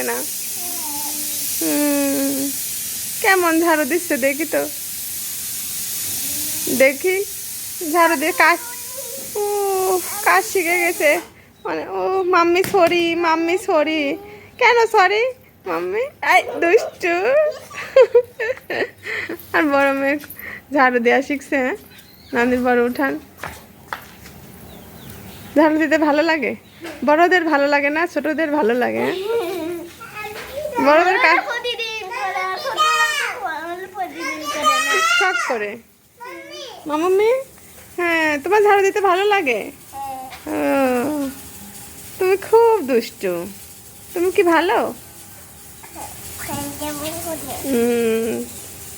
না। কেমন ঝাড়ু দিচ্ছে দেখি তো, দেখি ঝাড়ু দিয়ে কাজ। ও কাজ শিখে গেছে মানে। ও মাম্মি সরি, মাম্মি সরি। কেন সরি মাম্মি? আই দুষ্টু। আর বড় মেয়ে ঝাড়ু দেওয়া শিখছে। হ্যাঁ, নানির বড় উঠান। ঝাড়ু দিতে ভালো লাগে? বড়দের ভালো লাগে না, ছোটদের ভালো লাগে? বড়দের কাজ শখ করে। মাম্মি হ্যাঁ, তোমার ঝাড়ু দিতে ভালো লাগে? ও, তুমি খুব দুষ্টু। তুমি কি ভালো?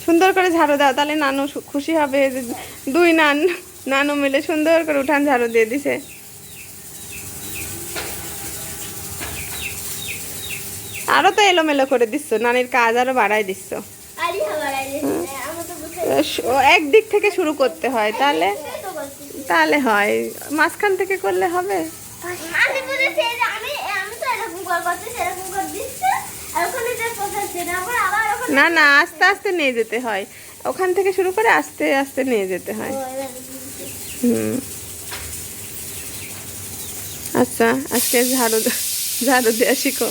সুন্দর করে ঝাড়ু দাও, তাহলে নানু খুশি হবে। দুই নানু মিলে সুন্দর করে উঠান ঝাড়ু দিয়ে দিছে। আরো তো এলোমেলো করে দিচ্ছ, নানির কাজ আরো বাড়াই দিচ্ছ। একদিক থেকে শুরু করতে হয়, তাহলে তাহলে হয়। মাঝখান থেকে করলে হবে না? না, আস্তে আস্তে নিয়ে যেতে হয়। ওখান থেকে শুরু করে আস্তে আস্তে নিয়ে যেতে হয়। আচ্ছা, আজকে ঝাড়ু দেওয়া শিখো।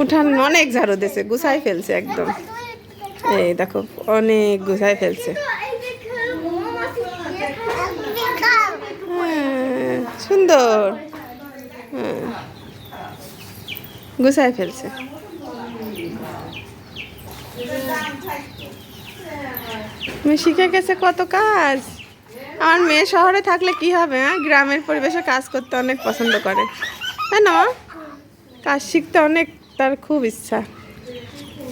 উঠান অনেক ঝাড়ু দিয়েছে, গুছাই ফেলছে একদম। এই দেখো অনেক গুছাই ফেলছে। সুন্দর। গুছাই ফেলছে। তুমি শিখে গেছে কত কাজ। আমার মেয়ে শহরে থাকলে কি হবে, হ্যাঁ, গ্রামের পরিবেশে কাজ করতে অনেক পছন্দ করে, তাই না? কাজ শিখতে অনেক তার খুব ইচ্ছা,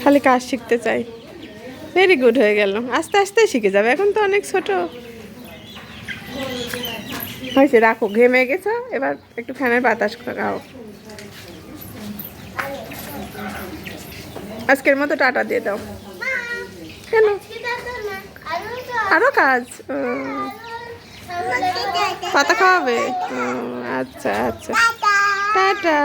খালি কাজ শিখতে চাই। ভেরি গুড, হয়ে গেল। আস্তে আস্তে শিখে যাবে, এখন তো অনেক ছোট হয়েছে। রাখো, ঘেমে গেছো, এবার একটু ফ্যানের বাতাস খাও। আজকের মতো টাটা দিয়ে দাও। কেন? আরো কাজ? পাতা খাওয়াবে? আচ্ছা আচ্ছা, টাটা।